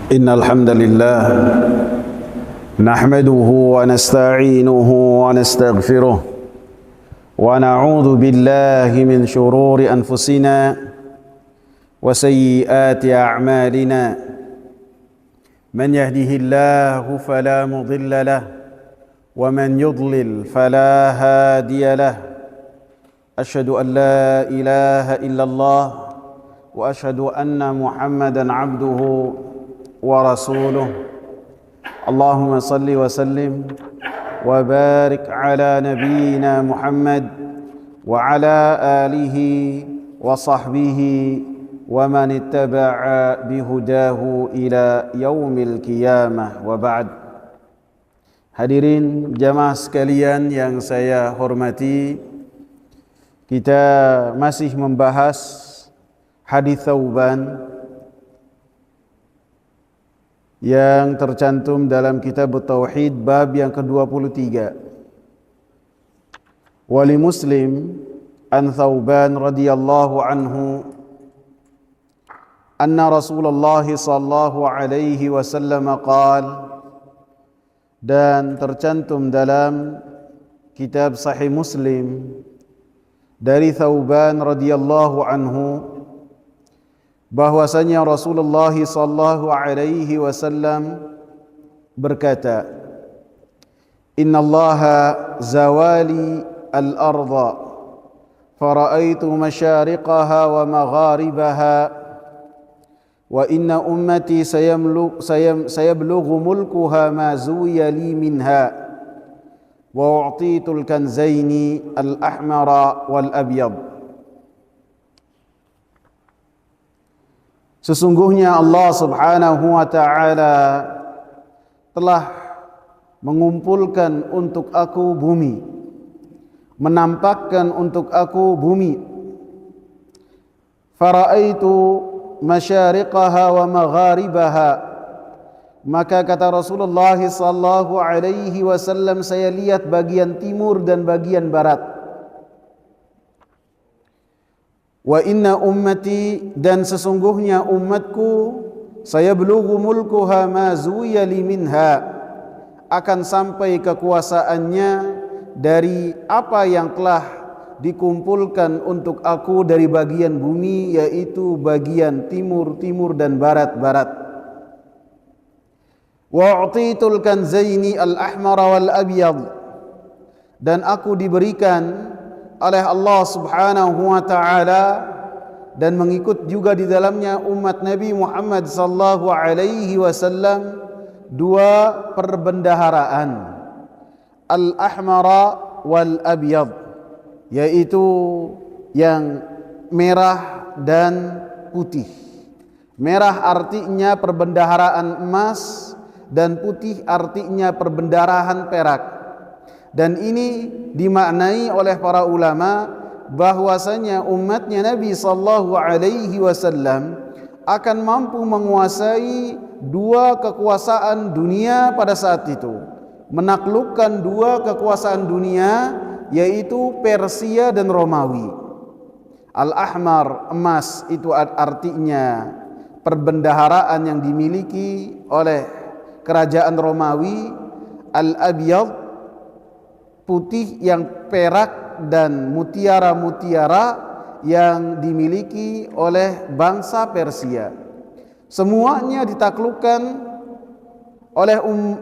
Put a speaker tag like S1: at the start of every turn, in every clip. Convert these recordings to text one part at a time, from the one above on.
S1: إن الحمد لله نحمده ونستعينه ونستغفره ونعوذ بالله من شرور أنفسنا وسيئات أعمالنا من يهده الله فلا مضل له ومن يضلل فلا هادي له أشهد أن لا إله إلا الله وأشهد أن محمدا عبده ورسوله اللهم صل وسلم وبارك على نبينا محمد وعلى آله وصحبه ومن اتبع بهداه إلى يوم القيامة وبعد. Hadirin jamaah sekalian yang saya hormati, kita masih membahas hadis Thauban yang tercantum dalam kitab Tauhid bab yang ke-23. Wali Muslim an Thauban radhiyallahu anhu anna Rasulullah sallallahu alaihi wasallam qala, dan tercantum dalam kitab Sahih Muslim dari Thauban radhiyallahu anhu bahwasanya Rasulullah sallallahu alaihi wasallam berkata, innallaha zawali al-ardha fara'aitu masyariqaha wa magharibaha wa inna ummati sayablughu mulkuha ma zuwiya li minha wa u'titul kanzaini al-ahmara wal abyad. Sesungguhnya Allah subhanahu wa ta'ala telah mengumpulkan untuk aku bumi, menampakkan untuk aku bumi. Fara'aitu masyariqaha wa magharibaha, maka kata Rasulullah sallallahu alaihi wasallam, saya lihat bagian timur dan bagian barat. Wa inna ummati, dan sesungguhnya umatku, saya belughu mulkuha ma zuwiya li minha, akan sampai kekuasaannya dari apa yang telah dikumpulkan untuk aku dari bagian bumi, yaitu bagian timur dan barat. Wa u'titul kanzaini al-ahmara wal abyad, dan aku diberikan oleh Allah subhanahu wa ta'ala dan mengikut juga di dalamnya umat Nabi Muhammad sallallahu alaihi wasallam dua perbendaharaan, al-ahmara wal abyad, yaitu yang merah dan putih. Merah artinya perbendaharaan emas dan putih artinya perbendaharaan perak. Dan ini dimaknai oleh para ulama bahwasanya umatnya Nabi sallallahu alaihi wasallam akan mampu menguasai dua kekuasaan dunia pada saat itu, menaklukkan dua kekuasaan dunia, yaitu Persia dan Romawi. Al-ahmar, emas, itu artinya perbendaharaan yang dimiliki oleh kerajaan Romawi. Al-abyad, putih, yang perak dan mutiara-mutiara yang dimiliki oleh bangsa Persia. Semuanya ditaklukkan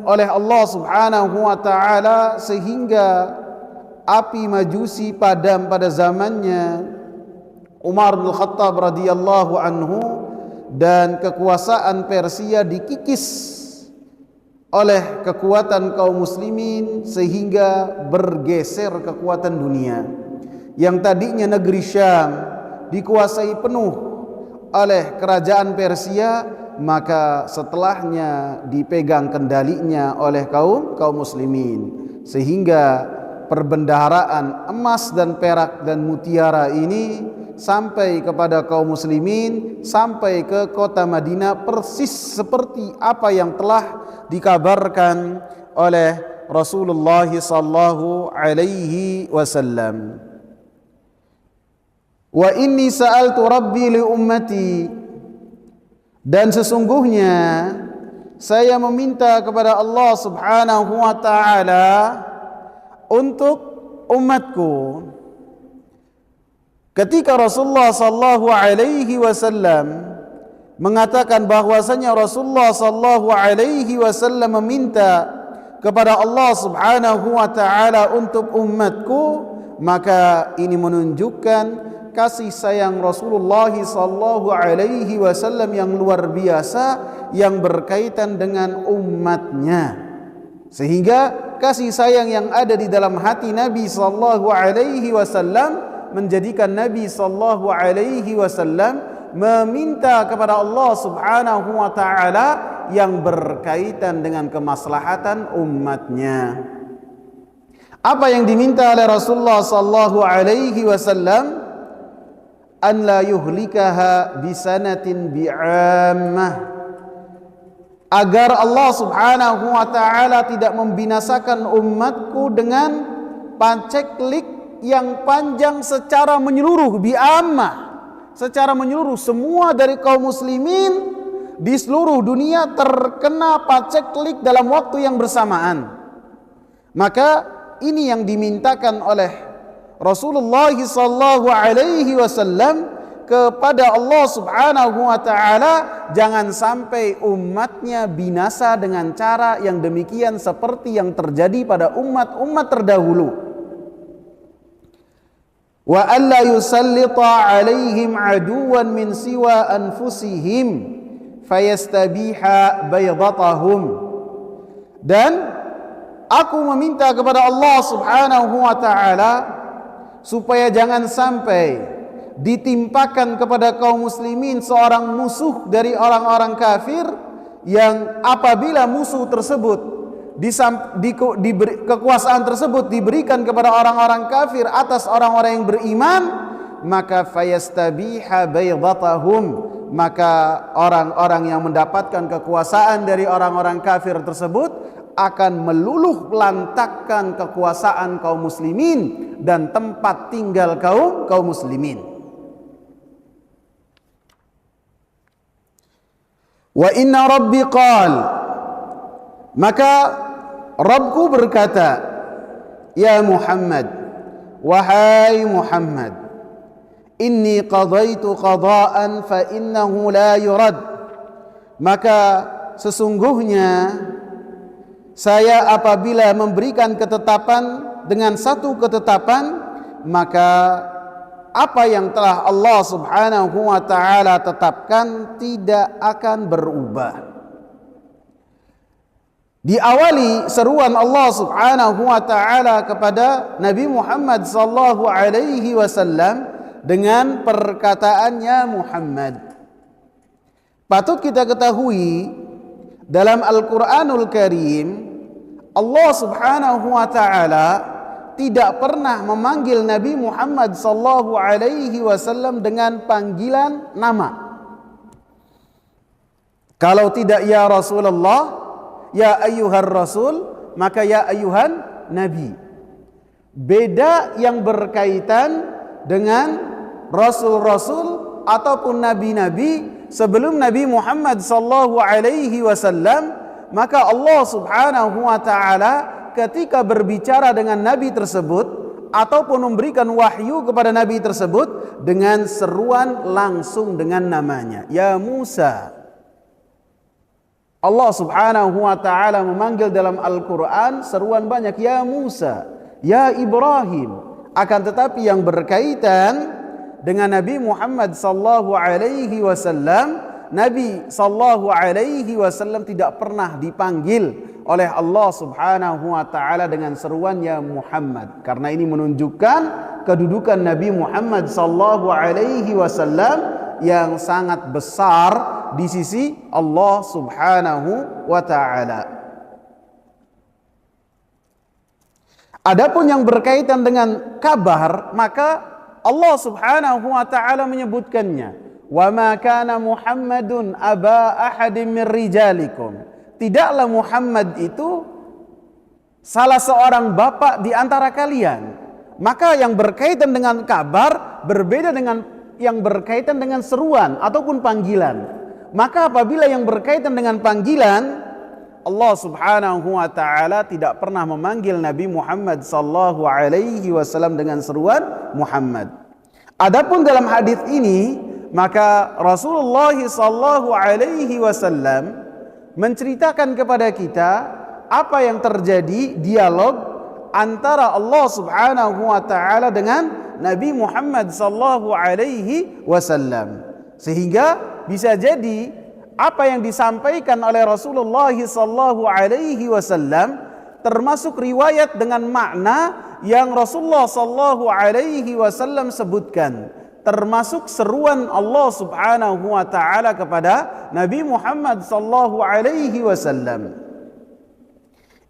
S1: oleh Allah subhanahu wa ta'ala sehingga api majusi padam pada zamannya Umar bin Khattab radhiyallahu anhu, dan kekuasaan Persia dikikis oleh kekuatan kaum muslimin sehingga bergeser kekuatan dunia. Yang tadinya negeri Syam dikuasai penuh oleh kerajaan Persia, maka setelahnya dipegang kendalinya oleh kaum muslimin, sehingga perbendaharaan emas dan perak dan mutiara ini sampai kepada kaum muslimin, sampai ke kota Madinah, persis seperti apa yang telah dikabarkan oleh Rasulullah sallallahu alaihi wasallam. Wa inni sa'altu rabbi li ummati, dan sesungguhnya saya meminta kepada Allah Subhanahu wa taala untuk umatku. Ketika Rasulullah sallallahu alaihi wasallam mengatakan bahwasanya Rasulullah sallallahu alaihi wasallam meminta kepada Allah Subhanahu wa taala untuk umatku, maka ini menunjukkan kasih sayang Rasulullah sallallahu alaihi wasallam yang luar biasa yang berkaitan dengan umatnya, sehingga kasih sayang yang ada di dalam hati Nabi sallallahu alaihi wasallam menjadikan Nabi sallallahu alaihi wasallam meminta kepada Allah Subhanahu wa taala yang berkaitan dengan kemaslahatan umatnya. Apa yang diminta oleh Rasulullah sallallahu alaihi wasallam? An la yuhlikaha bisanatin bi'ammah, agar Allah Subhanahu wa taala tidak membinasakan umatku dengan paceklik yang panjang secara menyeluruh, bi'ammah, secara menyeluruh. Semua dari kaum muslimin di seluruh dunia terkena paceklik dalam waktu yang bersamaan. Maka ini yang dimintakan oleh Rasulullah sallallahu alaihi wasallam kepada Allah Subhanahu wa taala, jangan sampai umatnya binasa dengan cara yang demikian seperti yang terjadi pada umat-umat terdahulu. Wa alla yusallita alaihim aduwan min siwa anfusihim fayastabiha baydatahum. Dan aku meminta kepada Allah Subhanahu wa taala supaya jangan sampai ditimpakan kepada kaum muslimin seorang musuh dari orang-orang kafir, yang apabila musuh tersebut kekuasaan tersebut diberikan kepada orang-orang kafir atas orang-orang yang beriman, maka fayastabiha baydatahum, maka orang-orang yang mendapatkan kekuasaan dari orang-orang kafir tersebut akan meluluh lantakkan kekuasaan kaum muslimin dan tempat tinggal kaum muslimin. Wa inna rabbi qal, maka Rabbku berkata, ya Muhammad, wahai Muhammad, inni qadaitu qadaan fa innahu la yurad, maka sesungguhnya saya apabila memberikan ketetapan dengan satu ketetapan, maka apa yang telah Allah Subhanahu wa taala tetapkan tidak akan berubah. Diawali seruan Allah Subhanahu wa taala kepada Nabi Muhammad sallallahu alaihi wasallam dengan perkataannya Muhammad. Patut kita ketahui dalam Al-Qur'anul Karim, Allah Subhanahu wa taala tidak pernah memanggil Nabi Muhammad sallallahu alaihi wasallam dengan panggilan nama. Kalau tidak ya Rasulullah, ya ayyuhar rasul, maka ya ayyuhan nabi. Beda yang berkaitan dengan rasul-rasul ataupun nabi-nabi sebelum Nabi Muhammad sallallahu alaihi wasallam, maka Allah Subhanahu wa taala ketika berbicara dengan nabi tersebut ataupun memberikan wahyu kepada nabi tersebut dengan seruan langsung dengan namanya, ya Musa. Allah Subhanahu wa taala memanggil dalam Al-Qur'an seruan banyak, ya Musa, ya Ibrahim. Akan tetapi yang berkaitan dengan Nabi Muhammad sallallahu alaihi wasallam, Nabi sallallahu alaihi wasallam tidak pernah dipanggil oleh Allah Subhanahu wa taala dengan seruan ya Muhammad. Karena ini menunjukkan kedudukan Nabi Muhammad sallallahu alaihi wasallam yang sangat besar di sisi Allah Subhanahu wa taala. Adapun yang berkaitan dengan kabar, maka Allah Subhanahu wa taala menyebutkannya, wa ma kana Muhammadun aba ahadin min rijalikum. Tidaklah Muhammad itu salah seorang bapak di antara kalian. Maka yang berkaitan dengan kabar berbeda dengan yang berkaitan dengan seruan ataupun panggilan. Maka apabila yang berkaitan dengan panggilan, Allah Subhanahu wa taala tidak pernah memanggil Nabi Muhammad sallallahu alaihi wasallam dengan seruan Muhammad. Adapun dalam hadis ini, maka Rasulullah sallallahu alaihi wasallam menceritakan kepada kita apa yang terjadi dialog antara Allah Subhanahu wa taala dengan Nabi Muhammad sallallahu alaihi wasallam. Sehingga bisa jadi apa yang disampaikan oleh Rasulullah sallallahu alaihi wasallam termasuk riwayat dengan makna yang Rasulullah sallallahu alaihi wasallam sebutkan, termasuk seruan Allah Subhanahu wa taala kepada Nabi Muhammad sallallahu alaihi wasallam.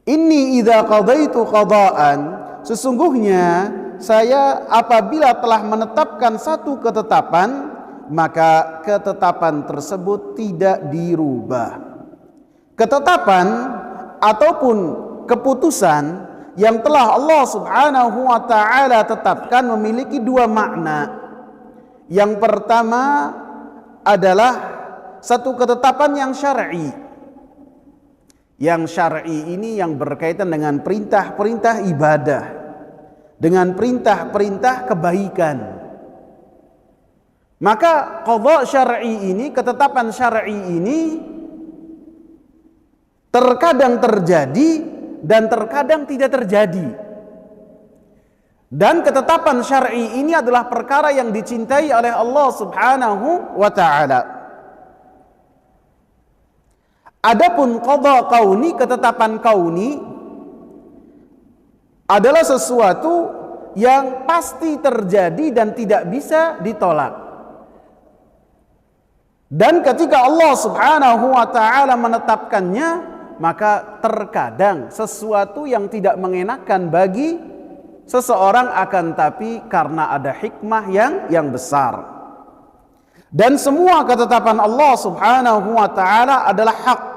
S1: Inni idza qadaitu qadaan, sesungguhnya saya apabila telah menetapkan satu ketetapan, maka ketetapan tersebut tidak dirubah. Ketetapan ataupun keputusan yang telah Allah Subhanahu wa taala tetapkan memiliki dua makna. Yang pertama adalah satu ketetapan yang syar'i. Yang syar'i ini yang berkaitan dengan perintah-perintah ibadah, dengan perintah-perintah kebaikan. Maka qadha syar'i ini, ketetapan syar'i ini terkadang terjadi dan terkadang tidak terjadi. Dan ketetapan syar'i ini adalah perkara yang dicintai oleh Allah Subhanahu wa taala. Adapun qadha kauni, ketetapan kauni adalah sesuatu yang pasti terjadi dan tidak bisa ditolak. Dan ketika Allah Subhanahu wa taala menetapkannya, maka terkadang sesuatu yang tidak mengenakan bagi seseorang, akan tapi karena ada hikmah yang besar. Dan semua ketetapan Allah Subhanahu wa taala adalah hak.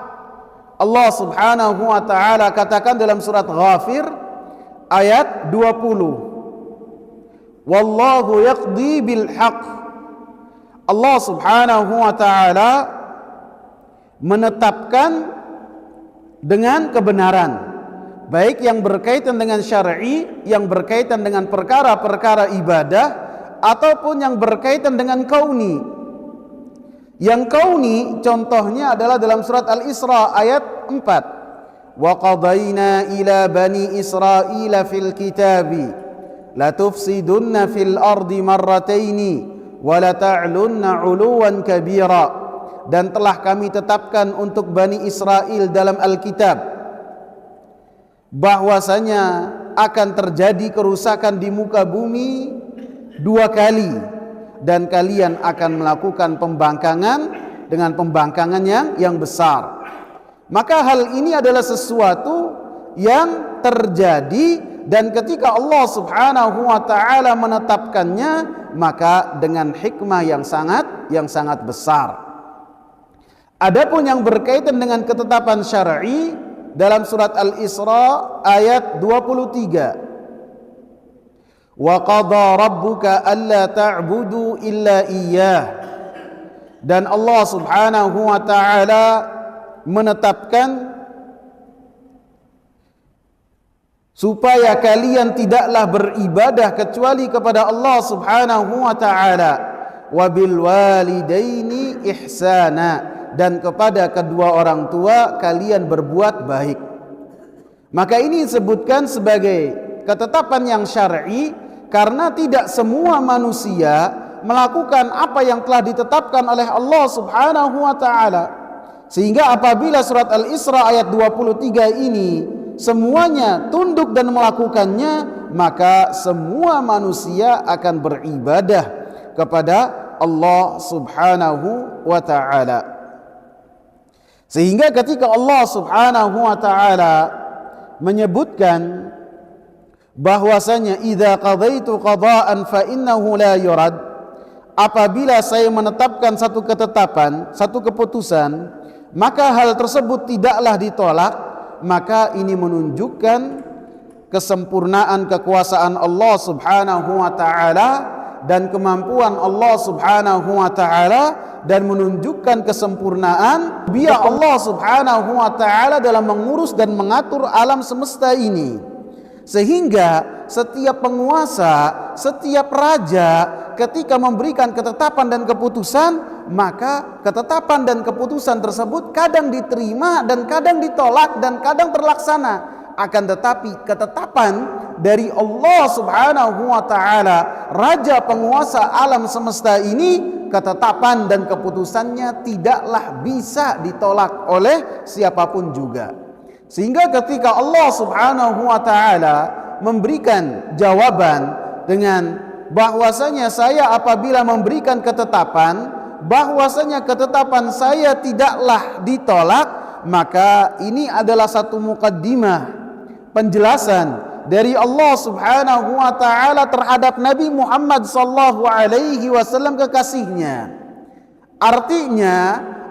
S1: Allah Subhanahu wa taala katakan dalam surat Ghafir ayat 20, wallahu yaqdi bil haqq. Allah Subhanahu wa taala menetapkan dengan kebenaran, baik yang berkaitan dengan syar'i, yang berkaitan dengan perkara-perkara ibadah, ataupun yang berkaitan dengan kauni. Yang kauni contohnya adalah dalam surat Al-Isra ayat 4. Wa qadayna ila bani Israila fil kitabi la tufsidunna fil ardi marrataini wa la ta'lunna 'uluwan kabira. Dan telah kami tetapkan untuk Bani Israel dalam Alkitab bahwasanya akan terjadi kerusakan di muka bumi 2 kali, dan kalian akan melakukan pembangkangan dengan pembangkangan yang besar. Maka hal ini adalah sesuatu yang terjadi, dan ketika Allah Subhanahu wa taala menetapkannya, maka dengan hikmah yang sangat besar. Adapun yang berkaitan dengan ketetapan syar'i dalam surat Al-Isra ayat 23. Wa qadha rabbuka alla ta'budu illa iyyah. Dan Allah Subhanahu wa taala menetapkan supaya kalian tidaklah beribadah kecuali kepada Allah Subhanahu wa taala. Wa bil walidaini ihsana. Dan kepada kedua orang tua kalian berbuat baik. Maka ini disebutkan sebagai ketetapan yang syar'i, karena tidak semua manusia melakukan apa yang telah ditetapkan oleh Allah Subhanahu wa taala. Sehingga apabila surat Al-Isra ayat 23 ini semuanya tunduk dan melakukannya, maka semua manusia akan beribadah kepada Allah Subhanahu wa taala. Sehingga ketika Allah Subhanahu wa taala menyebutkan bahwasanya idza qadaitu qadaan fa innahu la yurad, apabila saya menetapkan satu ketetapan, satu keputusan, maka hal tersebut tidaklah ditolak, maka ini menunjukkan kesempurnaan kekuasaan Allah Subhanahu wa taala dan kemampuan Allah Subhanahu wa taala dan menunjukkan kesempurnaan biar Allah Subhanahu wa taala dalam mengurus dan mengatur alam semesta ini. Sehingga setiap penguasa, setiap raja ketika memberikan ketetapan dan keputusan, maka ketetapan dan keputusan tersebut kadang diterima dan kadang ditolak dan kadang terlaksana. Akan tetapi ketetapan dari Allah Subhanahu wa taala, raja penguasa alam semesta ini, ketetapan dan keputusannya tidaklah bisa ditolak oleh siapapun juga. Sehingga ketika Allah Subhanahu wa taala memberikan jawaban dengan bahwasanya saya apabila memberikan ketetapan, bahwasanya ketetapan saya tidaklah ditolak, maka ini adalah satu mukaddimah, penjelasan dari Allah Subhanahu wa taala terhadap Nabi Muhammad sallallahu alaihi wasallam kekasihnya. Artinya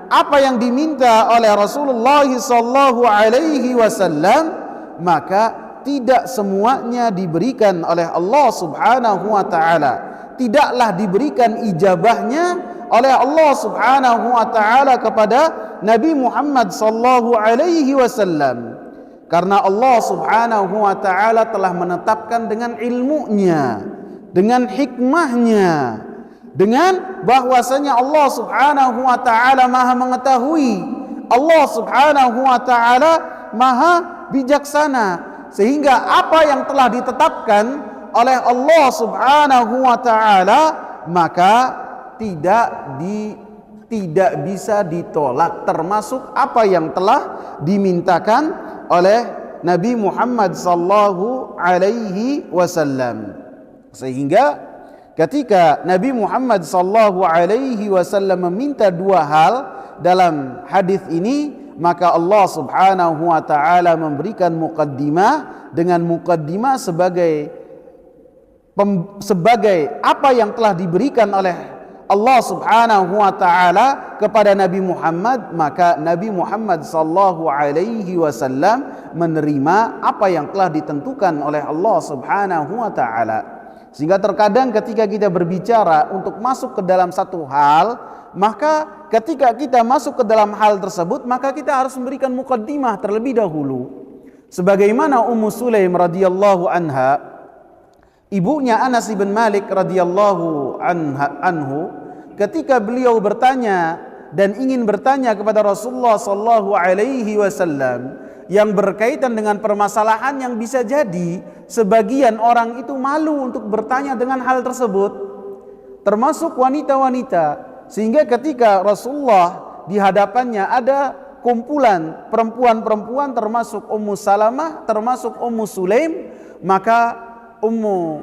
S1: apa yang diminta oleh Rasulullah sallallahu alaihi wasallam maka tidak semuanya diberikan oleh Allah Subhanahu wa taala. Tidaklah diberikan ijabahnya oleh Allah Subhanahu wa taala kepada Nabi Muhammad sallallahu alaihi wasallam. Karena Allah Subhanahu wa taala telah menetapkan dengan ilmunya, dengan hikmahnya, dengan bahwasanya Allah Subhanahu wa taala Maha mengetahui, Allah Subhanahu wa taala Maha bijaksana, sehingga apa yang telah ditetapkan oleh Allah Subhanahu wa taala maka tidak bisa ditolak, termasuk apa yang telah dimintakan oleh Nabi Muhammad sallallahu alaihi wasallam. Sehingga ketika Nabi Muhammad sallallahu alaihi wasallam meminta dua hal dalam hadis ini, maka Allah Subhanahu wa taala memberikan muqaddimah dengan muqaddimah sebagai apa yang telah diberikan oleh Allah Subhanahu wa taala kepada Nabi Muhammad, maka Nabi Muhammad sallallahu alaihi wasallam menerima apa yang telah ditentukan oleh Allah Subhanahu wa taala. Sehingga terkadang ketika kita berbicara untuk masuk ke dalam satu hal, maka ketika kita masuk ke dalam hal tersebut, maka kita harus memberikan muqaddimah terlebih dahulu. Sebagaimana Ummu Sulaim radhiyallahu anha, ibunya Anas bin Malik radhiyallahu anhu, ketika beliau bertanya dan ingin bertanya kepada Rasulullah sallallahu alaihi wasallam yang berkaitan dengan permasalahan yang bisa jadi sebagian orang itu malu untuk bertanya dengan hal tersebut, termasuk wanita-wanita, sehingga ketika Rasulullah di hadapannya ada kumpulan perempuan-perempuan termasuk Ummu Salamah, termasuk Ummu Sulaim, maka Ummu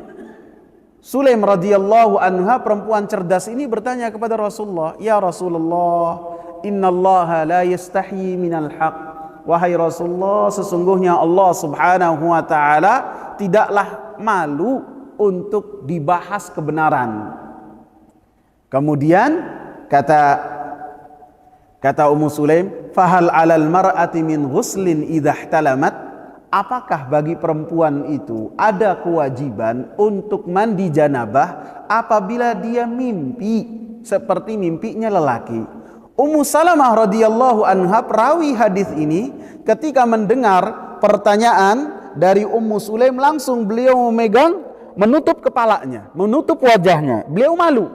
S1: Sulaim radhiyallahu anha, perempuan cerdas ini, bertanya kepada Rasulullah, "Ya Rasulullah, innallaha la yastahyi minal haq." Wahai Rasulullah, sesungguhnya Allah Subhanahu wa taala tidaklah malu untuk dibahas kebenaran. Kemudian kata Ummu Sulaim, "Fahal 'alal mar'ati min ghuslin idza ihtalamat?" Apakah bagi perempuan itu ada kewajiban untuk mandi janabah apabila dia mimpi seperti mimpinya lelaki? Ummu Salamah radhiyallahu anha, perawi hadis ini, ketika mendengar pertanyaan dari Ummu Sulaim, langsung beliau menutup kepalanya, menutup wajahnya. Beliau malu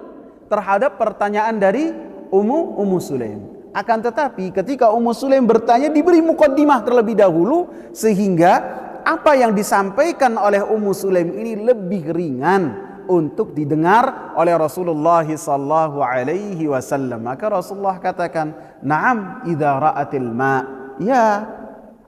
S1: terhadap pertanyaan dari Ummu Sulaim. Akan tetapi ketika Ummu Sulaim bertanya, diberi muqaddimah terlebih dahulu, sehingga apa yang disampaikan oleh Ummu Sulaim ini lebih ringan untuk didengar oleh Rasulullah sallallahu alaihi wasallam. Maka Rasulullah katakan, "Na'am idza ra'atil ma." Ya,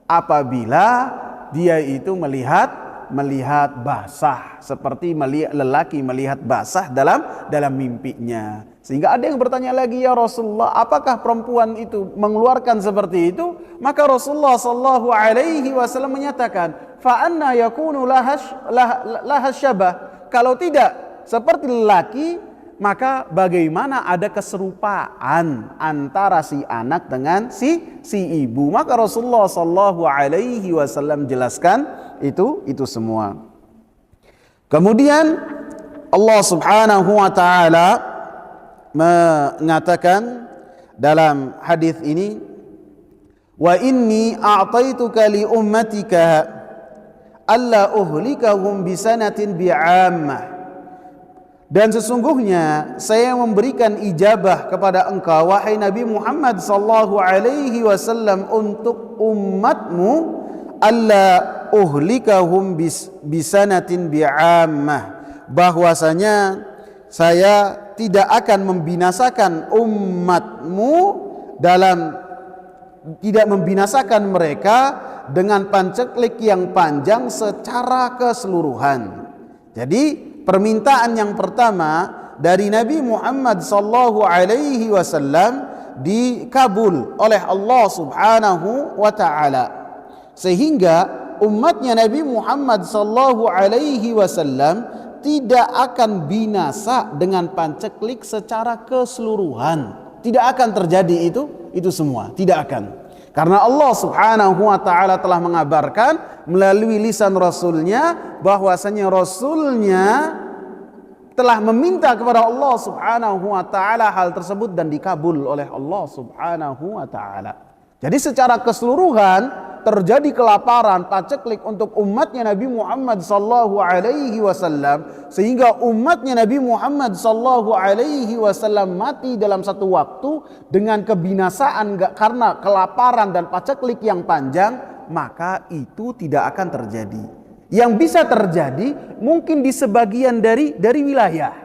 S1: apabila dia itu melihat basah, seperti lelaki melihat basah dalam mimpinya. Sehingga ada yang bertanya lagi, "Ya Rasulullah, apakah perempuan itu mengeluarkan seperti itu?" Maka Rasulullah sallallahu alaihi wasallam menyatakan, "Fa anna yakunu laha syabah." Kalau tidak seperti lelaki, maka bagaimana ada keserupaan antara si anak dengan si ibu? Maka Rasulullah sallallahu alaihi wasallam jelaskan itu semua. Kemudian Allah Subhanahu wa taala mengatakan dalam hadis ini, wa inni a'taituka li ummatika alla uhlikahum bisanatin bi'ammah. Dan sesungguhnya saya memberikan ijabah kepada engkau wahai Nabi Muhammad sallallahu alaihi wasallam untuk umatmu, alla uhlikahum bisanatin bi'ammah, bahwasanya saya tidak akan membinasakan umatmu tidak membinasakan mereka dengan panceklik yang panjang secara keseluruhan. Jadi permintaan yang pertama dari Nabi Muhammad sallallahu alaihi wasallam dikabul oleh Allah Subhanahu wa taala, sehingga umatnya Nabi Muhammad sallallahu alaihi wasallam tidak akan binasa dengan panceklik secara keseluruhan. Tidak akan terjadi itu semua, tidak akan. Karena Allah Subhanahu wa taala telah mengabarkan melalui lisan Rasulnya bahwasanya Rasulnya telah meminta kepada Allah Subhanahu wa taala hal tersebut dan dikabul oleh Allah Subhanahu wa taala. Jadi secara keseluruhan terjadi kelaparan, paceklik untuk umatnya Nabi Muhammad sallallahu alaihi wasallam, sehingga umatnya Nabi Muhammad sallallahu alaihi wasallam mati dalam satu waktu dengan kebinasaan karena kelaparan dan paceklik yang panjang, maka itu tidak akan terjadi. Yang bisa terjadi mungkin di sebagian dari wilayah.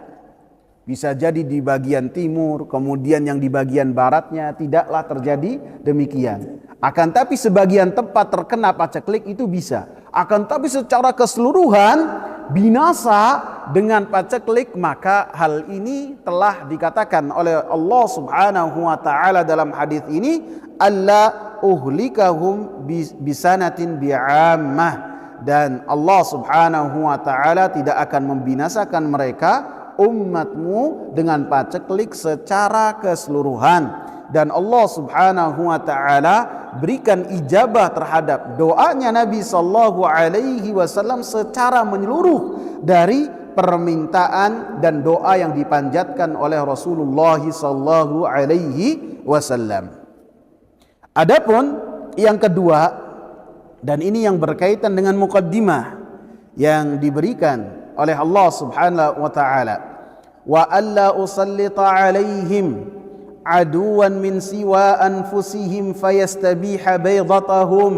S1: Bisa jadi di bagian timur, kemudian yang di bagian baratnya tidaklah terjadi demikian. Akan tapi sebagian tempat terkena paceklik itu bisa. Akan tapi secara keseluruhan binasa dengan paceklik, maka hal ini telah dikatakan oleh Allah Subhanahu wa taala dalam hadis ini, alla uhlikahum bisanatin bi'ammah, dan Allah Subhanahu wa taala tidak akan membinasakan mereka umatmu dengan paceklik secara keseluruhan. Dan Allah Subhanahu wa taala berikan ijabah terhadap doanya Nabi sallallahu alaihi wasallam secara menyeluruh dari permintaan dan doa yang dipanjatkan oleh Rasulullah sallallahu alaihi wasallam. Adapun yang kedua, dan ini yang berkaitan dengan muqaddimah yang diberikan oleh Allah Subhanahu wa taala, wa alla usallita alaihim aduwan min siwa anfusihim fayastabiha baydatahum,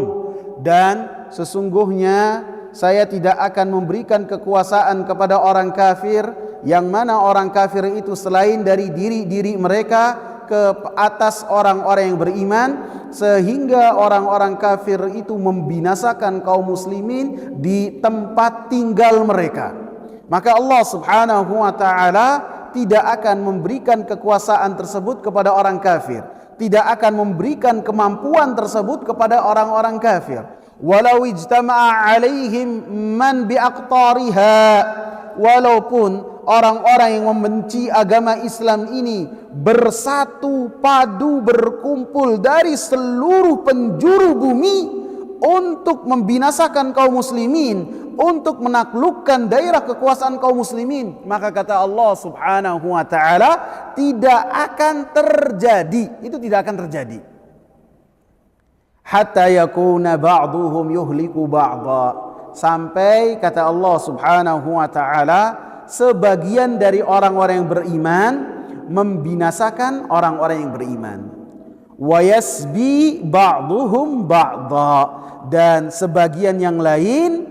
S1: dan sesungguhnya saya tidak akan memberikan kekuasaan kepada orang kafir, yang mana orang kafir itu selain dari diri mereka ke atas orang-orang yang beriman, sehingga orang-orang kafir itu membinasakan kaum muslimin di tempat tinggal mereka. Maka Allah Subhanahu wa taala tidak akan memberikan kekuasaan tersebut kepada orang kafir, tidak akan memberikan kemampuan tersebut kepada orang-orang kafir. Walau ijtama'a alaihim man biaqtariha, walaupun orang-orang yang membenci agama Islam ini bersatu padu berkumpul dari seluruh penjuru bumi untuk membinasakan kaum muslimin, untuk menaklukkan daerah kekuasaan kaum muslimin, maka kata Allah Subhanahu wa taala tidak akan terjadi. Itu tidak akan terjadi. Hatta yakuna ba'duhum yuhliku ba'dha, sampai kata Allah Subhanahu wa taala sebagian dari orang-orang yang beriman membinasakan orang-orang yang beriman. Wa yasbi ba'duhum ba'dha, dan sebagian yang lain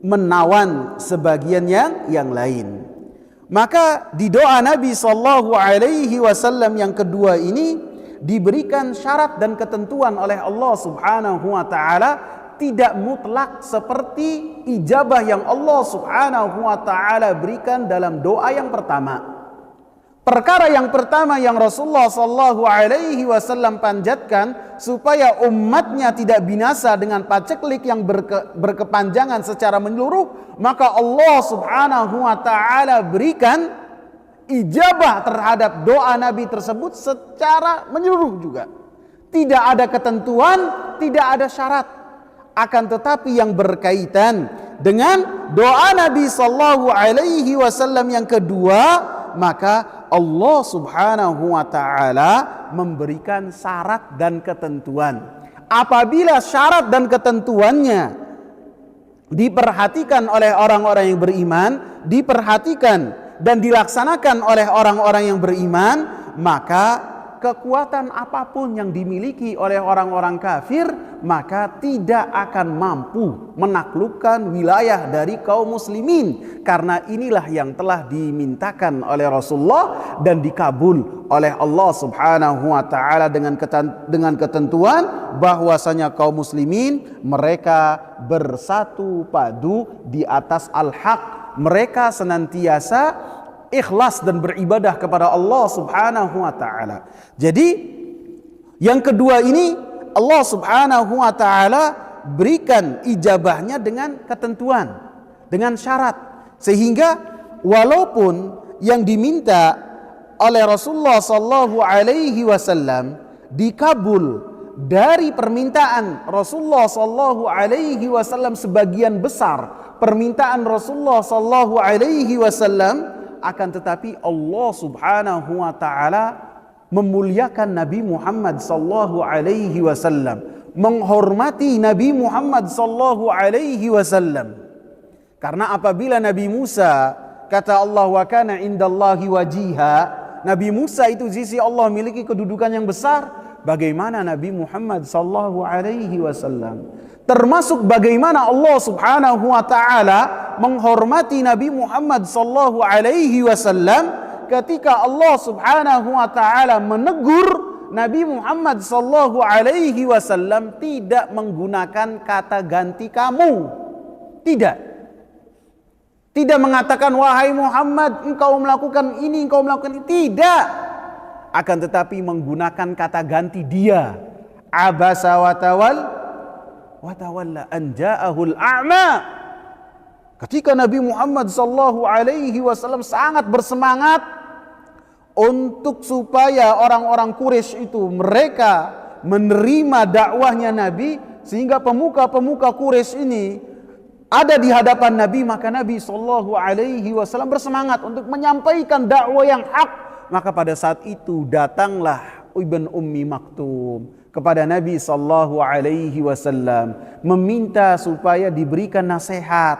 S1: menawan sebagian yang lain. Maka di doa Nabi sallallahu alaihi wasallam yang kedua ini diberikan syarat dan ketentuan oleh Allah Subhanahu wa taala, tidak mutlak seperti ijabah yang Allah Subhanahu wa taala berikan dalam doa yang pertama. Perkara yang pertama yang Rasulullah sallallahu alaihi wasallam panjatkan supaya umatnya tidak binasa dengan paceklik yang berkepanjangan secara menyeluruh, maka Allah Subhanahu wa taala berikan ijabah terhadap doa Nabi tersebut secara menyeluruh juga. Tidak ada ketentuan, tidak ada syarat. Akan tetapi yang berkaitan dengan doa Nabi sallallahu alaihi wasallam yang kedua, maka Allah Subhanahu wa taala memberikan syarat dan ketentuan. Apabila syarat dan ketentuannya diperhatikan oleh orang-orang yang beriman, diperhatikan dan dilaksanakan oleh orang-orang yang beriman, maka kekuatan apapun yang dimiliki oleh orang-orang kafir maka tidak akan mampu menaklukkan wilayah dari kaum muslimin, karena inilah yang telah dimintakan oleh Rasulullah dan dikabul oleh Allah Subhanahu wa taala dengan ketentuan bahwasanya kaum muslimin mereka bersatu padu di atas al-haq, mereka senantiasa ikhlas dan beribadah kepada Allah Subhanahu wa taala. Jadi yang kedua ini Allah Subhanahu wa taala berikan ijabahnya dengan ketentuan, dengan syarat, sehingga walaupun yang diminta oleh Rasulullah sallallahu alaihi wasallam dikabul dari permintaan Rasulullah sallallahu alaihi wasallam, sebagian besar permintaan Rasulullah sallallahu alaihi wasallam, akan tetapi Allah Subhanahu wa taala memuliakan Nabi Muhammad sallallahu alaihi wasallam, menghormati Nabi Muhammad sallallahu alaihi wasallam. Karena apabila Nabi Musa, kata Allah, wa kana indallahi wajiha, Nabi Musa itu sisi Allah memiliki kedudukan yang besar, bagaimana Nabi Muhammad sallallahu alaihi wasallam? Termasuk bagaimana Allah Subhanahu wa taala menghormati Nabi Muhammad sallallahu alaihi wasallam ketika Allah Subhanahu wa taala menegur Nabi Muhammad sallallahu alaihi wasallam tidak menggunakan kata ganti kamu. Tidak mengatakan wahai Muhammad engkau melakukan ini, engkau melakukan ini, tidak. Akan tetapi menggunakan kata ganti dia. Abasa wa tawalla an ja'ahul a'ma. Ketika Nabi Muhammad sallallahu alaihi wasallam sangat bersemangat untuk supaya orang-orang Quraisy itu mereka menerima dakwahnya Nabi, sehingga pemuka-pemuka Quraisy ini ada di hadapan Nabi, maka Nabi sallallahu alaihi wasallam bersemangat untuk menyampaikan dakwah yang hak. Maka pada saat itu datanglah Ibn Ummi Maktum kepada Nabi sallallahu alaihi wasallam meminta supaya diberikan nasihat,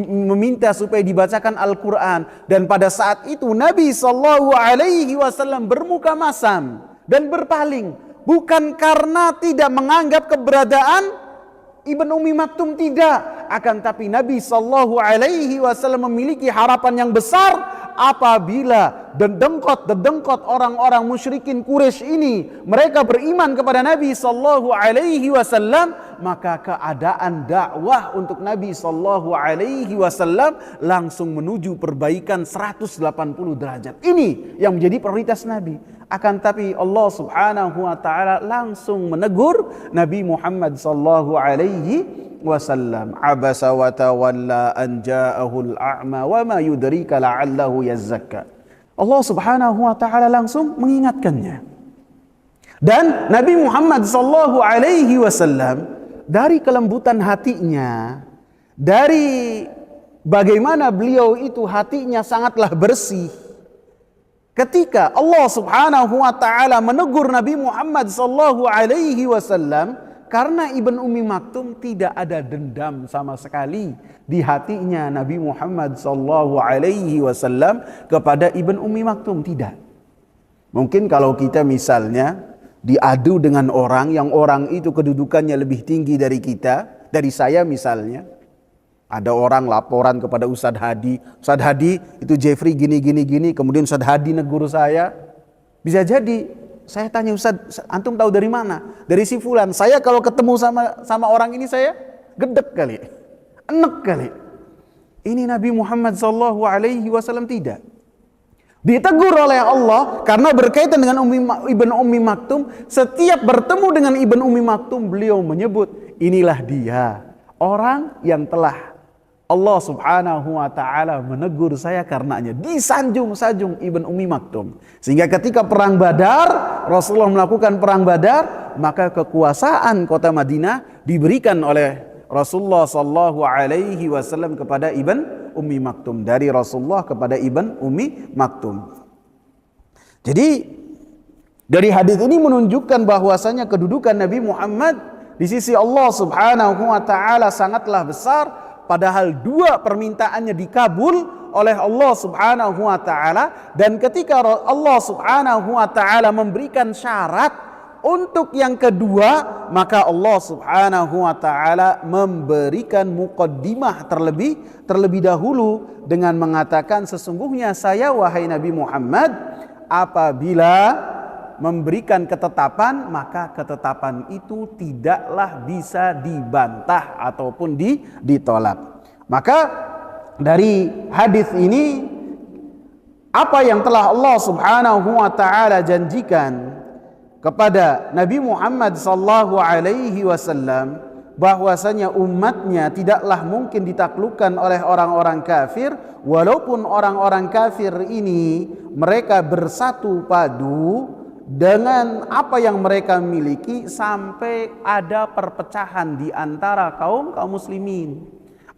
S1: meminta supaya dibacakan Al-Quran. Dan pada saat itu Nabi sallallahu alaihi wasallam bermuka masam dan berpaling, bukan karena tidak menganggap keberadaan Ibn Ummi Maktum, tidak, akan tapi Nabi sallallahu alaihi wasallam memiliki harapan yang besar apabila dedengkot orang-orang musyrikin Quraisy ini mereka beriman kepada Nabi sallallahu alaihi wasallam, maka keadaan dakwah untuk Nabi sallallahu alaihi wasallam langsung menuju perbaikan 180 derajat. Ini yang menjadi prioritas Nabi. Akan tapi Allah Subhanahu wa taala langsung menegur Nabi Muhammad sallallahu alaihi wasallam. Abasa wa tawalla an ja'ahul a'ma wa ma yudrika la'allahu yazzakka. Allah Subhanahu wa taala langsung mengingatkannya. Dan Nabi Muhammad sallallahu alaihi wasallam dari kelembutan hatinya, dari bagaimana beliau itu hatinya sangatlah bersih, ketika Allah Subhanahu wa taala menegur Nabi Muhammad sallallahu alaihi wasallam, karena Ibn Ummi Maktum tidak ada dendam sama sekali di hatinya Nabi Muhammad sallallahu alaihi wasallam kepada Ibn Ummi Maktum, tidak. Mungkin kalau kita misalnya diadu dengan orang yang orang itu kedudukannya lebih tinggi dari kita, dari saya misalnya, ada orang laporan kepada Ustadz Hadi, Ustadz Hadi itu Jeffrey gini, kemudian Ustadz Hadi negur saya. Bisa jadi saya tanya, Ustadz, antum tahu dari mana? Dari si fulan. Saya kalau ketemu sama orang ini saya gedek kali, enek kali. Ini Nabi Muhammad sallallahu alaihi wasallam tidak. Ditegur oleh Allah karena berkaitan dengan Ibn Ummi Maktum. Setiap bertemu dengan Ibn Ummi Maktum, beliau menyebut, inilah dia, orang yang telah Allah Subhanahu wa taala menegur saya karenanya. Disanjung-sanjung Ibn Ummi Maktum. Sehingga ketika perang Badar, Rasulullah melakukan perang Badar, maka kekuasaan kota Madinah diberikan oleh Rasulullah sallallahu alaihi wasallam kepada Ibn Ummi Maktum, dari Rasulullah kepada Ibn Ummi Maktum. Jadi dari hadis ini menunjukkan bahwasanya kedudukan Nabi Muhammad di sisi Allah Subhanahu wa taala sangatlah besar, padahal dua permintaannya dikabul oleh Allah Subhanahu wa taala, dan ketika Allah Subhanahu wa taala memberikan syarat untuk yang kedua, maka Allah Subhanahu wa taala memberikan muqaddimah terlebih dahulu dengan mengatakan, sesungguhnya saya wahai Nabi Muhammad apabila memberikan ketetapan, maka ketetapan itu tidaklah bisa dibantah ataupun ditolak. Maka dari hadis ini, apa yang telah Allah Subhanahu wa taala janjikan kepada Nabi Muhammad sallallahu alaihi wasallam, bahwasanya umatnya tidaklah mungkin ditaklukkan oleh orang-orang kafir, walaupun orang-orang kafir ini mereka bersatu padu dengan apa yang mereka miliki sampai ada perpecahan di antara kaum muslimin.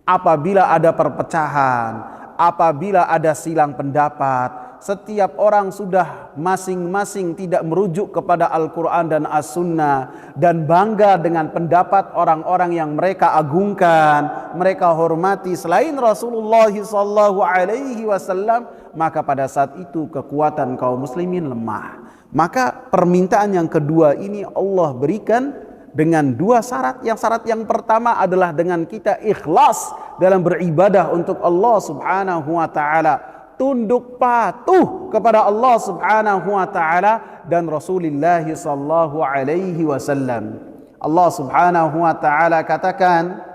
S1: Apabila ada perpecahan, apabila ada silang pendapat, setiap orang sudah masing-masing tidak merujuk kepada Al-Quran dan As-Sunnah dan bangga dengan pendapat orang-orang yang mereka agungkan, mereka hormati selain Rasulullah SAW, maka pada saat itu kekuatan kaum muslimin lemah. Maka permintaan yang kedua ini Allah berikan dengan dua syarat. Syarat yang pertama adalah dengan kita ikhlas dalam beribadah untuk Allah Subhanahu wa taala, tunduk patuh kepada Allah Subhanahu wa taala dan Rasulullah sallallahu alaihi wasallam. Allah Subhanahu wa taala katakan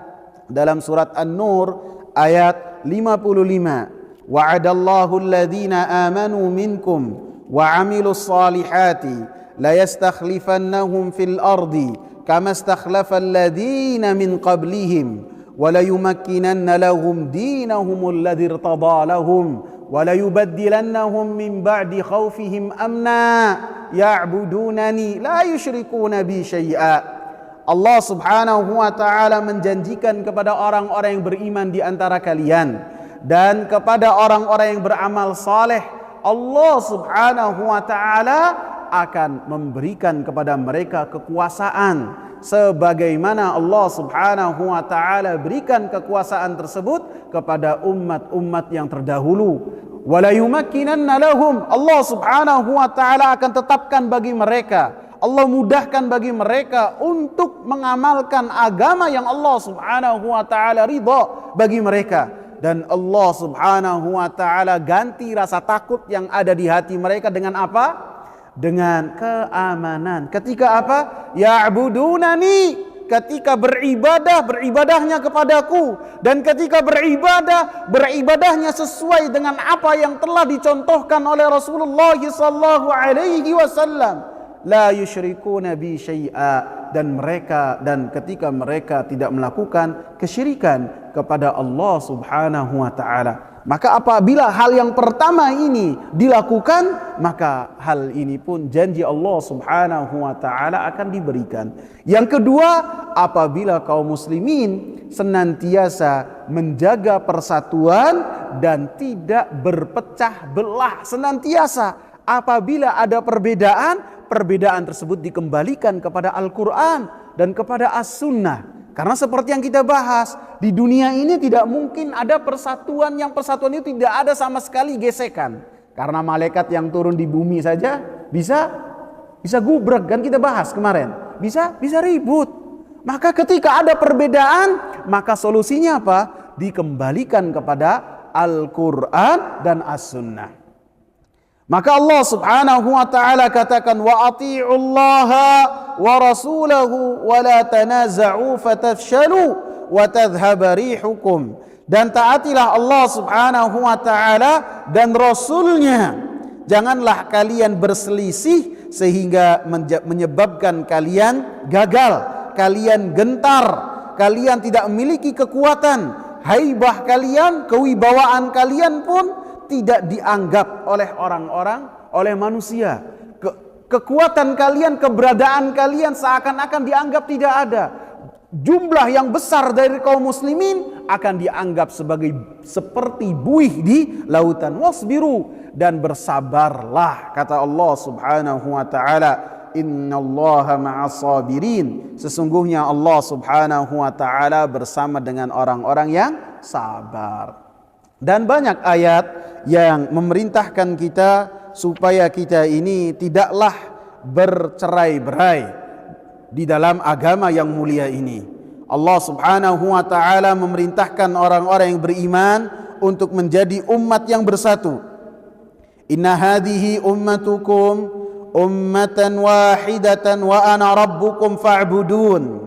S1: dalam surat An-Nur ayat 55, wa'adallahu alladhina amanu minkum wa 'amilus salihati la yastakhlifannahum fil ardi kama istakhlafa alladhina min qablihim wa la yumakkinanna lahum dinahum alladhi irtada lahum wa la yubaddilannahum min ba'di khawfihim amna ya'budunani la yusyrikuna bi syai'a. Allah Subhanahu wa taala menjanjikan kepada orang-orang yang beriman di antara kalian dan kepada orang-orang yang beramal saleh, Allah Subhanahu wa taala akan memberikan kepada mereka kekuasaan sebagaimana Allah Subhanahu wa taala berikan kekuasaan tersebut kepada umat-umat yang terdahulu. Wala yumakkinanna lahum, Allah Subhanahu wa taala akan tetapkan bagi mereka, Allah mudahkan bagi mereka untuk mengamalkan agama yang Allah Subhanahu wa taala ridha bagi mereka. Dan Allah Subhanahu wa taala ganti rasa takut yang ada di hati mereka dengan apa? Dengan keamanan. Ketika apa? Ya'budunani, ketika beribadahnya kepadaku, dan ketika beribadahnya sesuai dengan apa yang telah dicontohkan oleh Rasulullah sallallahu alaihi wasallam. La yusyrikuna bi syai'a, dan ketika mereka tidak melakukan kesyirikan kepada Allah Subhanahu wa taala. Maka apabila hal yang pertama ini dilakukan, maka hal ini pun janji Allah Subhanahu wa taala akan diberikan. Yang kedua, apabila kaum muslimin senantiasa menjaga persatuan dan tidak berpecah belah senantiasa. Apabila ada perbedaan tersebut dikembalikan kepada Al-Quran dan kepada As-Sunnah. Karena seperti yang kita bahas, di dunia ini tidak mungkin ada persatuan itu tidak ada sama sekali gesekan. Karena malaikat yang turun di bumi saja bisa gubrek, kan kita bahas kemarin. Bisa ribut. Maka ketika ada perbedaan, maka solusinya apa? Dikembalikan kepada Al-Quran dan As-Sunnah. Maka Allah Subhanahu wa taala katakan, wa ati'ullaha wa rasulahu wa la tanaza'u fatafshalu wa tadhhaba rihukum. Dan taatilah Allah Subhanahu wa taala dan Rasulnya. Janganlah kalian berselisih sehingga menyebabkan kalian gagal, kalian gentar, kalian tidak memiliki kekuatan, haibah kalian, kewibawaan kalian pun tidak dianggap oleh orang-orang, oleh manusia. Kekuatan kalian, keberadaan kalian seakan-akan dianggap tidak ada. Jumlah yang besar dari kaum muslimin akan dianggap seperti buih di lautan. Wasbiru, dan bersabarlah, kata Allah Subhanahu wa taala, innallaha ma'as sabirin, sesungguhnya Allah Subhanahu wa taala bersama dengan orang-orang yang sabar. Dan banyak ayat yang memerintahkan kita supaya kita ini tidaklah bercerai-berai di dalam agama yang mulia ini. Allah Subhanahu wa taala memerintahkan orang-orang yang beriman untuk menjadi umat yang bersatu. Inna hadhihi ummatukum ummatan wahidatan wa ana rabbukum fa'budun.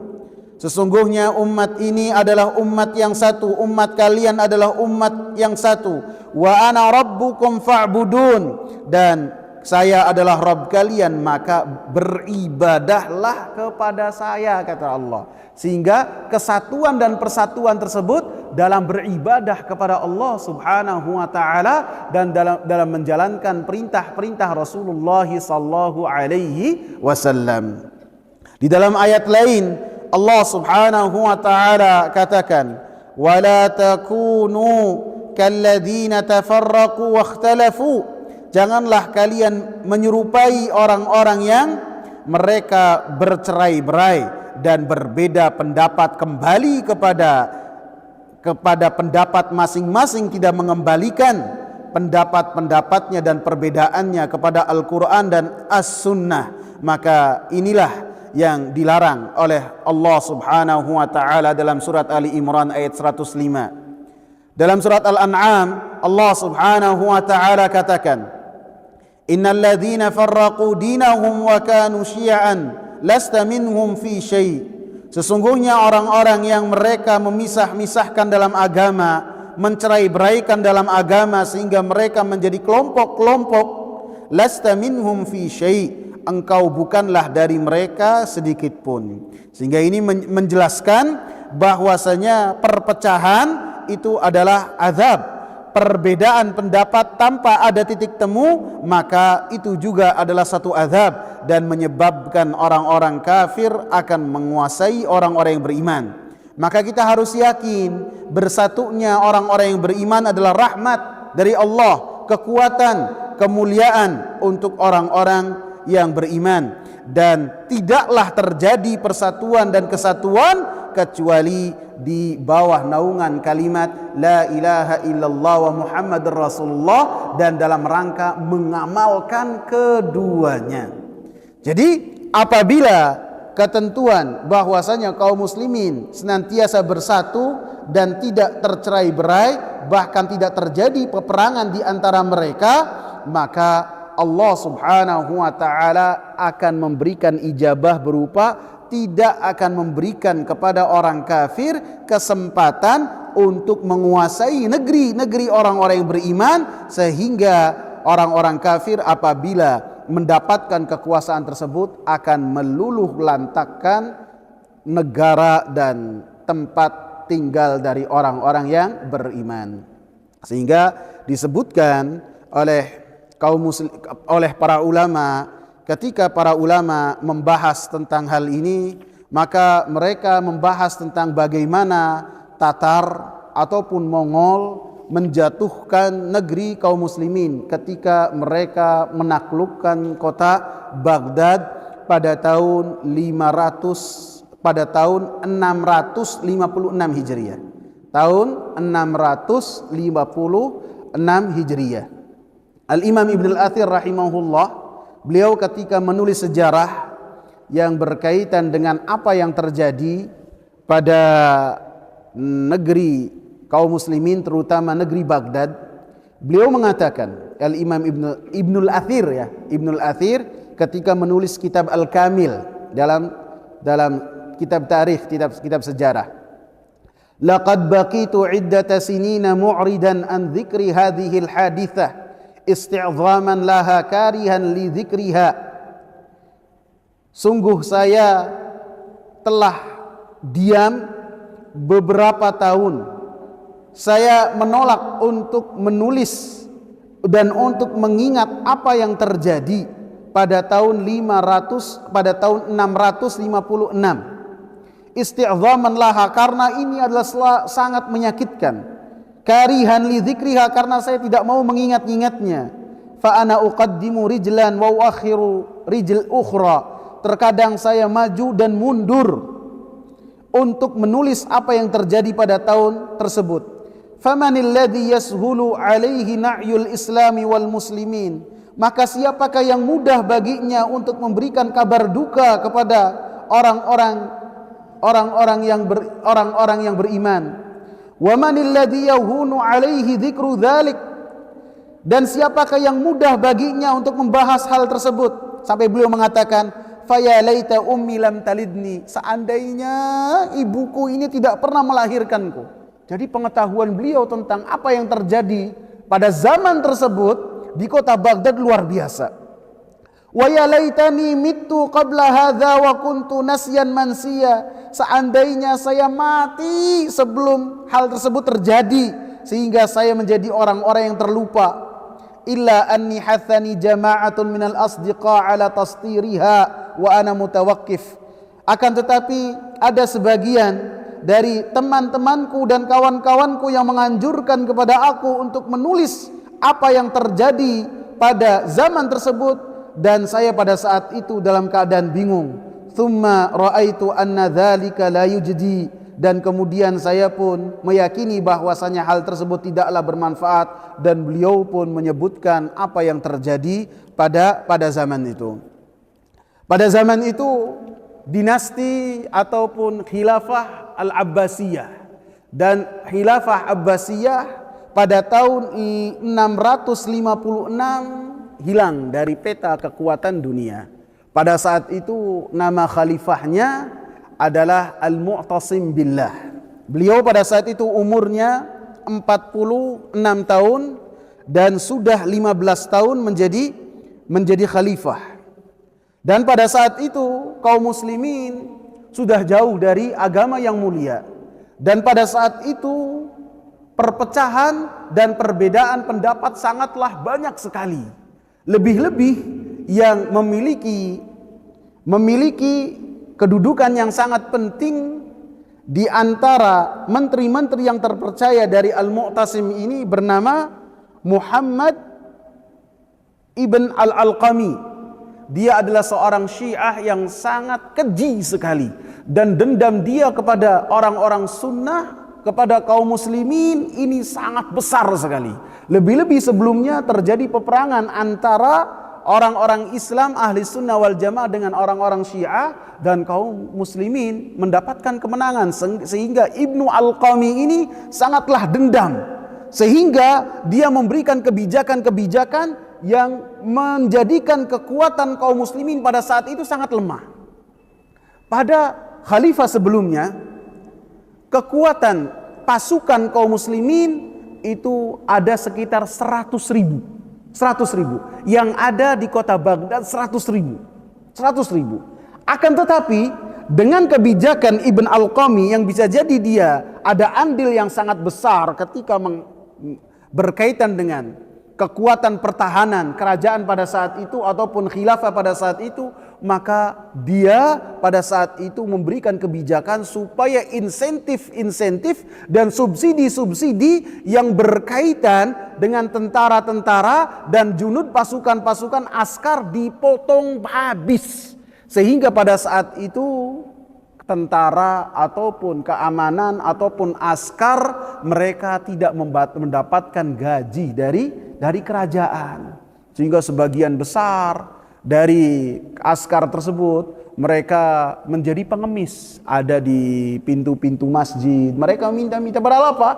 S1: Sesungguhnya umat ini adalah umat yang satu, umat kalian adalah umat yang satu. Wa ana rabbukum fa'budun, dan saya adalah Rabb kalian, maka beribadahlah kepada saya, kata Allah. Sehingga kesatuan dan persatuan tersebut dalam beribadah kepada Allah Subhanahu wa taala dan dalam menjalankan perintah-perintah Rasulullah sallallahu alaihi wasallam. Di dalam ayat lain Allah Subhanahu wa taala katakan, "Wala takunu kalladzina tafarraqu wakhtalafu." Janganlah kalian menyerupai orang-orang yang mereka bercerai-berai dan berbeda pendapat, kembali kepada pendapat masing-masing, tidak mengembalikan pendapat-pendapatnya dan perbedaannya kepada Al-Quran dan As-Sunnah. Maka inilah yang dilarang oleh Allah Subhanahu wa taala dalam surat Ali Imran ayat 105. Dalam surat Al-An'am Allah Subhanahu wa taala katakan, innal ladzina farraqu dinahum wa kanu syi'an lasta minhum fi syai'. Sesungguhnya orang-orang yang mereka memisah-misahkan dalam agama, mencerai-beraikan dalam agama sehingga mereka menjadi kelompok-kelompok, lasta minhum fi syai', engkau bukanlah dari mereka sedikit pun. Sehingga ini menjelaskan bahwasanya perpecahan itu adalah azab. Perbedaan pendapat tanpa ada titik temu, maka itu juga adalah satu azab dan menyebabkan orang-orang kafir akan menguasai orang-orang yang beriman. Maka kita harus yakin bersatunya orang-orang yang beriman adalah rahmat dari Allah, kekuatan, kemuliaan untuk orang-orang yang beriman, dan tidaklah terjadi persatuan dan kesatuan kecuali di bawah naungan kalimat la ilaha illallah wa muhammadur rasulullah dan dalam rangka mengamalkan keduanya. Jadi apabila ketentuan bahwasanya kaum muslimin senantiasa bersatu dan tidak tercerai-berai, bahkan tidak terjadi peperangan di antara mereka, maka Allah Subhanahu wa taala akan memberikan ijabah berupa tidak akan memberikan kepada orang kafir kesempatan untuk menguasai negeri-negeri orang-orang yang beriman, sehingga orang-orang kafir apabila mendapatkan kekuasaan tersebut akan meluluh lantakkan negara dan tempat tinggal dari orang-orang yang beriman. Sehingga disebutkan oleh para ulama, ketika para ulama membahas tentang hal ini, maka mereka membahas tentang bagaimana Tatar ataupun Mongol menjatuhkan negeri kaum muslimin ketika mereka menaklukkan kota Baghdad pada tahun 656 Hijriah. Tahun 656 Hijriah. Al-Imam Ibn Al-Athir rahimahullah, beliau ketika menulis sejarah yang berkaitan dengan apa yang terjadi pada negeri kaum muslimin, terutama negeri Baghdad, beliau mengatakan, Al-Imam Ibn Al-Athir ya, Ibn Al-Athir ketika menulis kitab Al-Kamil dalam kitab tarikh, kitab sejarah, laqad baqitu iddata sinina mu'ridan an dzikri hadhihi al-hadithah isti'zaman laha karihan li dzikriha. Sungguh saya telah diam beberapa tahun. Saya menolak untuk menulis dan untuk mengingat apa yang terjadi pada tahun 656. isti'dhaman laha, karena ini adalah sangat menyakitkan, karihan li dzikriha, karena saya tidak mau mengingat-ingatnya, fa ana uqaddimu rijlan wa uakhiru rijl ukhra, terkadang saya maju dan mundur untuk menulis apa yang terjadi pada tahun tersebut. Famanil ladzi yashulu alaihi na'yul islami wal muslimin, maka siapakah yang mudah baginya untuk memberikan kabar duka kepada orang-orang yang beriman. Wa manil ladzi yahunu alaihi dzikru dzalik, dan siapakah yang mudah baginya untuk membahas hal tersebut, sampai beliau mengatakan, faya laita ummi lam talidni, seandainya ibuku ini tidak pernah melahirkanku. Jadi pengetahuan beliau tentang apa yang terjadi pada zaman tersebut di kota Baghdad luar biasa. Wa ya laitani mittu qabla hadza wa kuntu nasyan mansiya, seandainya saya mati sebelum hal tersebut terjadi sehingga saya menjadi orang-orang yang terlupa. Illa anni hathani jama'atun minal asdiqa ala tastiriha wa ana mutawaqqif, akan tetapi ada sebagian dari teman-temanku dan kawan-kawanku yang menganjurkan kepada aku untuk menulis apa yang terjadi pada zaman tersebut, dan saya pada saat itu dalam keadaan bingung. Tsumma ra'aitu anna dzalika la yujdi, dan kemudian saya pun meyakini bahwasanya hal tersebut tidaklah bermanfaat, dan beliau pun menyebutkan apa yang terjadi pada zaman itu. Pada zaman itu dinasti ataupun khilafah Al-Abbasiyah, dan khilafah Abbasiyah pada tahun 656 hilang dari peta kekuatan dunia. Pada saat itu nama khalifahnya adalah Al-Mu'tasim Billah. Beliau pada saat itu umurnya 46 tahun dan sudah 15 tahun menjadi khalifah. Dan pada saat itu kaum muslimin sudah jauh dari agama yang mulia, dan pada saat itu perpecahan dan perbedaan pendapat sangatlah banyak sekali. Lebih-lebih yang memiliki kedudukan yang sangat penting di antara menteri-menteri yang terpercaya dari Al-Mu'tasim ini bernama Muhammad ibn Al-Alqami. Dia adalah seorang Syiah yang sangat keji sekali, dan dendam dia kepada orang-orang sunnah, kepada kaum muslimin ini sangat besar sekali. Lebih-lebih sebelumnya terjadi peperangan antara orang-orang Islam ahli sunnah wal jamaah dengan orang-orang Syiah, dan kaum muslimin mendapatkan kemenangan, sehingga Ibnu Al-Qami ini sangatlah dendam, sehingga dia memberikan kebijakan-kebijakan yang menjadikan kekuatan kaum muslimin pada saat itu sangat lemah. Pada khalifah sebelumnya, kekuatan pasukan kaum muslimin itu ada sekitar 100.000. Yang ada di kota Baghdad 100.000. Akan tetapi dengan kebijakan Ibn Al-Qami yang bisa jadi dia ada andil yang sangat besar ketika berkaitan dengan kekuatan pertahanan kerajaan pada saat itu ataupun khilafah pada saat itu, maka dia pada saat itu memberikan kebijakan supaya insentif dan subsidi yang berkaitan dengan tentara-tentara dan junud pasukan-pasukan askar dipotong habis, sehingga pada saat itu tentara ataupun keamanan ataupun askar mereka tidak mendapatkan gaji dari kerajaan, sehingga sebagian besar dari askar tersebut mereka menjadi pengemis, ada di pintu-pintu masjid. Mereka minta padahal apa?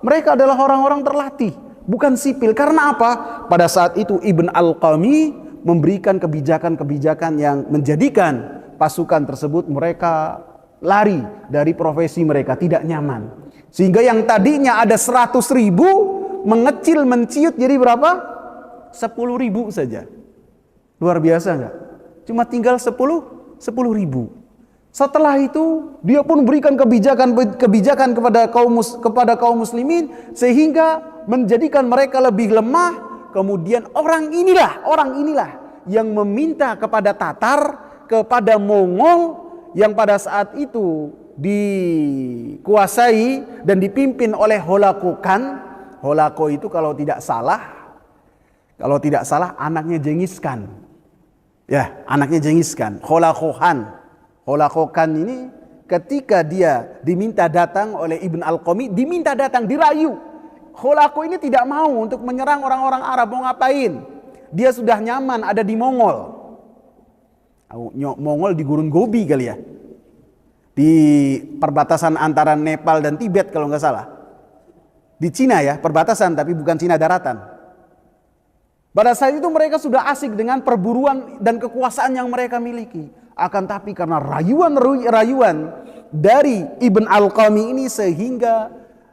S1: Mereka adalah orang-orang terlatih, bukan sipil. Karena apa? Pada saat itu Ibn Al-Qami memberikan kebijakan-kebijakan yang menjadikan pasukan tersebut mereka lari dari profesi mereka, tidak nyaman. Sehingga yang tadinya ada 100.000 mengecil menciut jadi berapa? 10.000 saja. Luar biasa enggak? Cuma tinggal 10.000. Setelah itu dia pun berikan kebijakan kepada kaum muslimin sehingga menjadikan mereka lebih lemah. Kemudian orang inilah yang meminta kepada Tatar, kepada Mongol yang pada saat itu dikuasai dan dipimpin oleh Holako Khan. Holako itu kalau tidak salah anaknya Genghis Khan. Ya, anaknya Genghis Khan, Holako Khan. Holako Khan ini ketika dia diminta datang oleh Ibn Al-Qami, diminta datang, dirayu. Holako ini tidak mau untuk menyerang orang-orang Arab, mau ngapain? Dia sudah nyaman ada di Mongol. Mongol di Gurun Gobi kali ya. Di perbatasan antara Nepal dan Tibet kalau nggak salah. Di Cina ya, perbatasan tapi bukan Cina daratan. Pada saat itu mereka sudah asik dengan perburuan dan kekuasaan yang mereka miliki. Akan tapi karena rayuan dari Ibn Al-Qami ini sehingga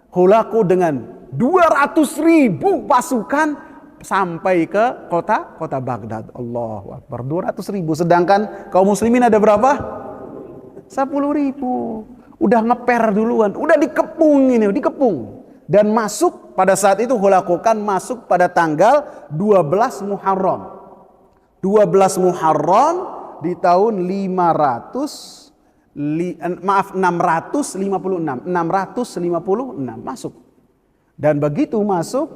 S1: Holako dengan 200.000 pasukan sampai ke kota Baghdad. Allahu Akbar, 200.000. Sedangkan kaum muslimin ada berapa? 10.000. Udah ngeper duluan, udah dikepung. Dan masuk pada saat itu Holako Khan masuk pada tanggal 12 Muharram. 12 Muharram di tahun 656 masuk. Dan begitu masuk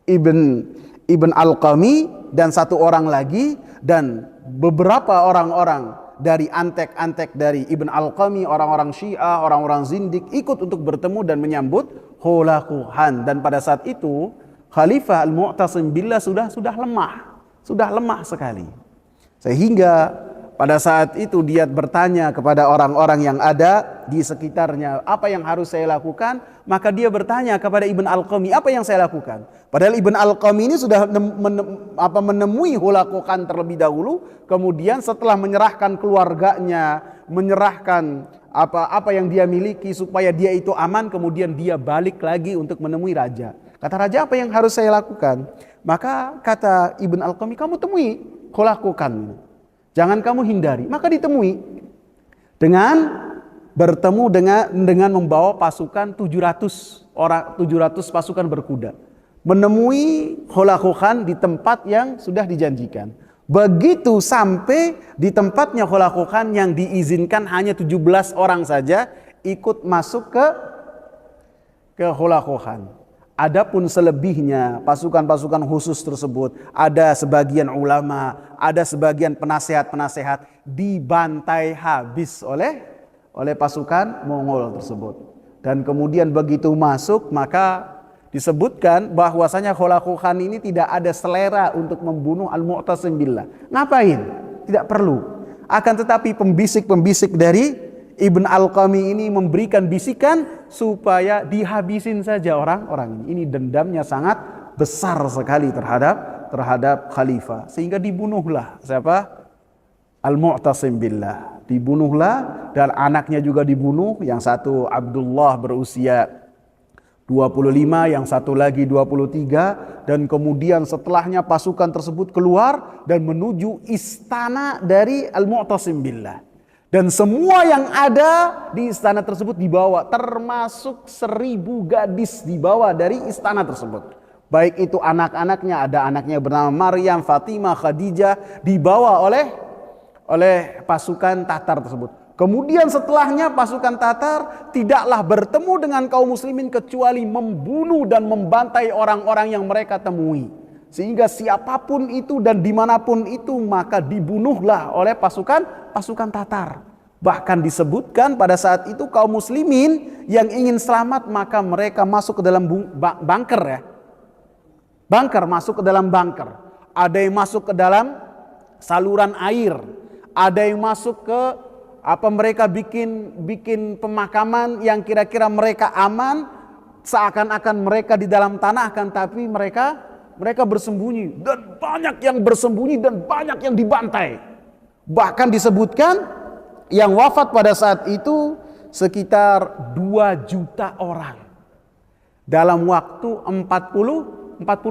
S1: Ibn Al-Qami dan satu orang lagi dan beberapa orang-orang dari antek-antek dari Ibn Al-Qami, orang-orang Syiah, orang-orang Zindik ikut untuk bertemu dan menyambut Holako Khan. Dan pada saat itu Khalifah Al-Mu'tasim Billah sudah lemah sekali. Sehingga pada saat itu dia bertanya kepada orang-orang yang ada di sekitarnya, apa yang harus saya lakukan? Maka dia bertanya kepada Ibn Al-Qami, apa yang saya lakukan? Padahal Ibn Al-Qami ini sudah menemui Holako Khan terlebih dahulu. Kemudian setelah menyerahkan keluarganya, menyerahkan apa yang dia miliki supaya dia itu aman, kemudian dia balik lagi untuk menemui raja. Kata raja, apa yang harus saya lakukan? Maka kata Ibn Al-Qami, kamu temui Holako Khan. Jangan kamu hindari. Maka ditemui dengan bertemu dengan membawa pasukan 700 pasukan berkuda. Menemui Holako Khan di tempat yang sudah dijanjikan. Begitu sampai di tempatnya Holako Khan yang diizinkan hanya 17 orang saja ikut masuk ke Holako Khan. Adapun selebihnya pasukan-pasukan khusus tersebut, ada sebagian ulama, ada sebagian penasehat-penasehat dibantai habis oleh pasukan Mongol tersebut. Dan kemudian begitu masuk maka disebutkan bahwasanya Holako Khan ini tidak ada selera untuk membunuh Al-Mu'tasim Billah. Ngapain? Tidak perlu. Akan tetapi pembisik-pembisik dari Ibn Al-Qami ini memberikan bisikan supaya dihabisin saja orang-orang ini. Ini dendamnya sangat besar sekali terhadap khalifah. Sehingga dibunuhlah siapa? Al-Mu'tasim Billah. Dibunuhlah dan anaknya juga dibunuh. Yang satu Abdullah berusia 25, yang satu lagi 23. Dan kemudian setelahnya pasukan tersebut keluar dan menuju istana dari Al-Mu'tasim Billah. Dan semua yang ada di istana tersebut dibawa, termasuk 1.000 gadis dibawa dari istana tersebut. Baik itu anak-anaknya, ada anaknya bernama Maryam, Fatimah, Khadijah, dibawa oleh pasukan Tatar tersebut. Kemudian setelahnya pasukan Tatar tidaklah bertemu dengan kaum muslimin kecuali membunuh dan membantai orang-orang yang mereka temui. Sehingga siapapun itu dan dimanapun itu maka dibunuhlah oleh pasukan Tatar. Bahkan disebutkan pada saat itu kaum muslimin yang ingin selamat maka mereka masuk ke dalam bunker ya. Masuk ke dalam bunker. Ada yang masuk ke dalam saluran air. Ada yang masuk ke mereka bikin pemakaman yang kira-kira mereka aman, seakan-akan mereka di dalam tanah akan tapi mereka bersembunyi dan banyak yang bersembunyi dan banyak yang dibantai. Bahkan disebutkan yang wafat pada saat itu sekitar 2 juta orang dalam waktu 40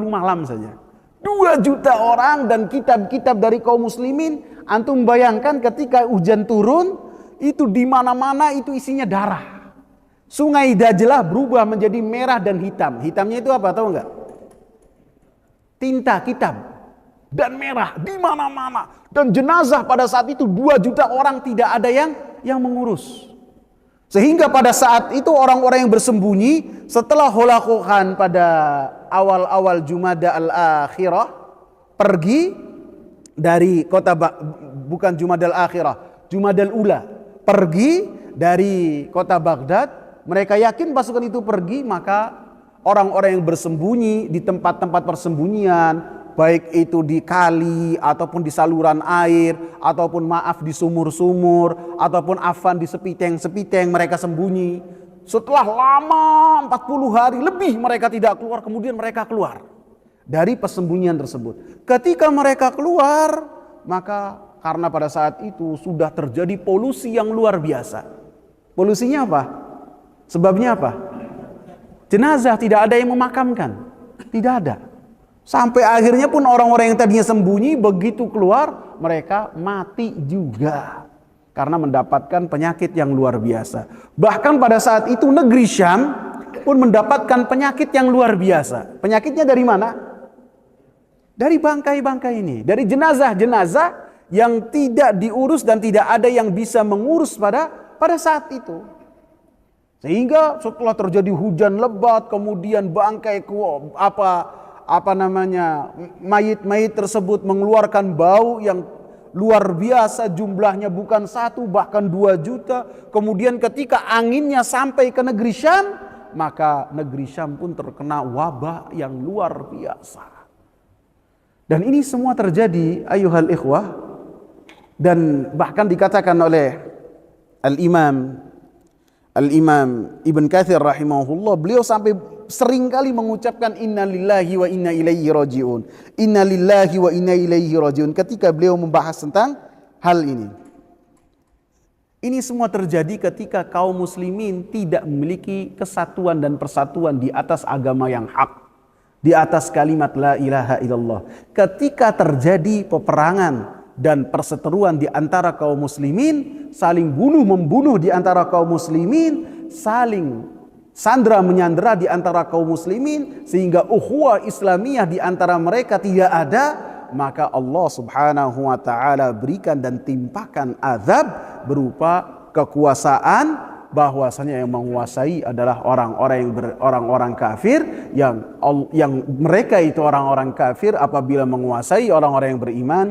S1: malam saja. 2 juta orang dan kitab-kitab dari kaum muslimin. Antum bayangkan ketika hujan turun itu di mana-mana itu isinya darah. Sungai Dajlah berubah menjadi merah dan hitam. Hitamnya itu apa tahu enggak? Tinta kitab dan merah di mana-mana dan jenazah pada saat itu 2 juta orang tidak ada yang mengurus. Sehingga pada saat itu orang-orang yang bersembunyi setelah holakohan pada awal-awal Jumada al-Akhirah pergi dari kota, bukan Jumada al-Akhirah, Jumada al-Ula, pergi dari kota Baghdad. Mereka yakin pasukan itu pergi, maka orang-orang yang bersembunyi di tempat-tempat persembunyian, baik itu di kali ataupun di saluran air, ataupun maaf di sumur-sumur, ataupun afan di sepiteng-sepiteng, mereka sembunyi. Setelah lama 40 hari lebih mereka tidak keluar, kemudian mereka keluar dari persembunyian tersebut. Ketika mereka keluar, maka karena pada saat itu sudah terjadi polusi yang luar biasa. Polusinya apa? Sebabnya apa? Jenazah tidak ada yang memakamkan, tidak ada. Sampai akhirnya pun orang-orang yang tadinya sembunyi begitu keluar mereka mati juga karena mendapatkan penyakit yang luar biasa. Bahkan pada saat itu negeri Syam pun mendapatkan penyakit yang luar biasa. Penyakitnya dari mana? Dari bangkai-bangkai ini, dari jenazah-jenazah yang tidak diurus dan tidak ada yang bisa mengurus pada saat itu. Sehingga setelah terjadi hujan lebat, kemudian bangkai mayit-mayit tersebut mengeluarkan bau yang luar biasa, jumlahnya bukan 1 bahkan 2 juta. Kemudian ketika anginnya sampai ke negeri Syam, maka negeri Syam pun terkena wabah yang luar biasa. Dan ini semua terjadi ayuhal ikhwah, dan bahkan dikatakan oleh Al-Imam Ibn Katsir rahimahullah, beliau sampai sering kali mengucapkan inna lillahi wa inna ilaihi raji'un. Inna lillahi wa inna ilaihi raji'un ketika beliau membahas tentang hal ini. Ini semua terjadi ketika kaum muslimin tidak memiliki kesatuan dan persatuan di atas agama yang hak, di atas kalimat la ilaha illallah. Ketika terjadi peperangan dan perseteruan di antara kaum muslimin, saling bunuh-membunuh di antara kaum muslimin, saling sandra menyandera di antara kaum muslimin, sehingga ukhuwah Islamiyah di antara mereka tidak ada, maka Allah Subhanahu wa taala berikan dan timpakan azab berupa kekuasaan, bahwasanya yang menguasai adalah orang-orang kafir, yang mereka itu orang-orang kafir apabila menguasai orang-orang yang beriman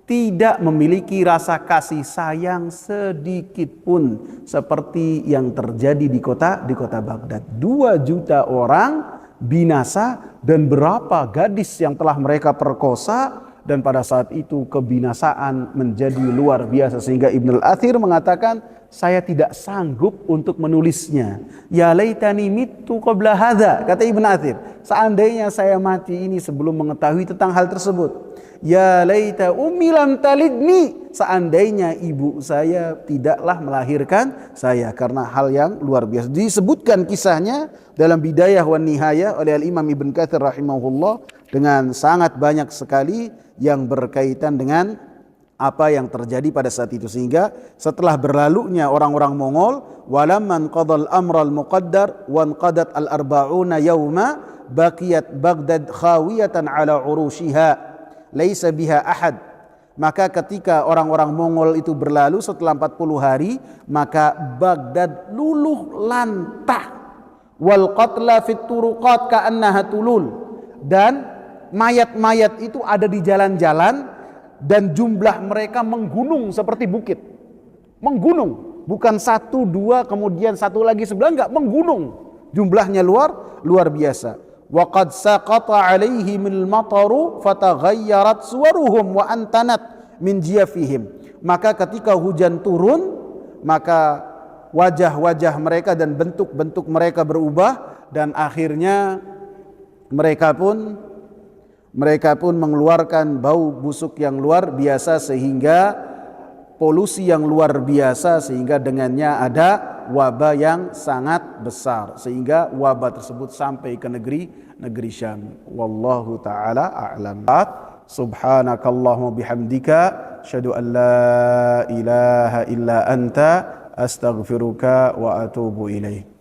S1: tidak memiliki rasa kasih sayang sedikit pun, seperti yang terjadi di kota Baghdad. 2 juta orang binasa dan berapa gadis yang telah mereka perkosa, dan pada saat itu kebinasaan menjadi luar biasa sehingga Ibnu Al-Athir mengatakan, saya tidak sanggup untuk menulisnya. Ya laitani mittu qabla hadza, kata Ibnu Athir, seandainya saya mati ini sebelum mengetahui tentang hal tersebut. Ya laita ummi lam talidni, seandainya ibu saya tidaklah melahirkan saya, karena hal yang luar biasa. Disebutkan kisahnya dalam Bidayah wan Nihayah oleh Al-Imam Ibn Katsir rahimahullah dengan sangat banyak sekali yang berkaitan dengan apa yang terjadi pada saat itu. Sehingga setelah berlalunya orang-orang Mongol, walamman qadal amral muqaddar wan qadat al-arba'una yawma baqiyat Baghdad khawiyatan ala urushiha laisa biha ahad. Maka ketika orang-orang Mongol itu berlalu setelah 40 hari, maka Baghdad luluh lantah. Wal qatla fit turuqat ka'annaha tulul, dan mayat-mayat itu ada di jalan-jalan dan jumlah mereka menggunung seperti bukit. Menggunung, bukan 1, 2 kemudian satu lagi sebelah, enggak, menggunung. Jumlahnya luar biasa. Wa qad saqata 'alaihimil mataru fataghayyarat suwaruhum wa antanat min jiyafihim. Maka ketika hujan turun, maka wajah-wajah mereka dan bentuk-bentuk mereka berubah, dan akhirnya mereka pun mengeluarkan bau busuk yang luar biasa, sehingga polusi yang luar biasa, sehingga dengannya ada wabah yang sangat besar, sehingga wabah tersebut sampai ke negeri Syam. Wallahu taala a'lam. Subhanakallahumma bihamdika asyhadu an la ilaha illa anta astaghfiruka wa atubu ilaik.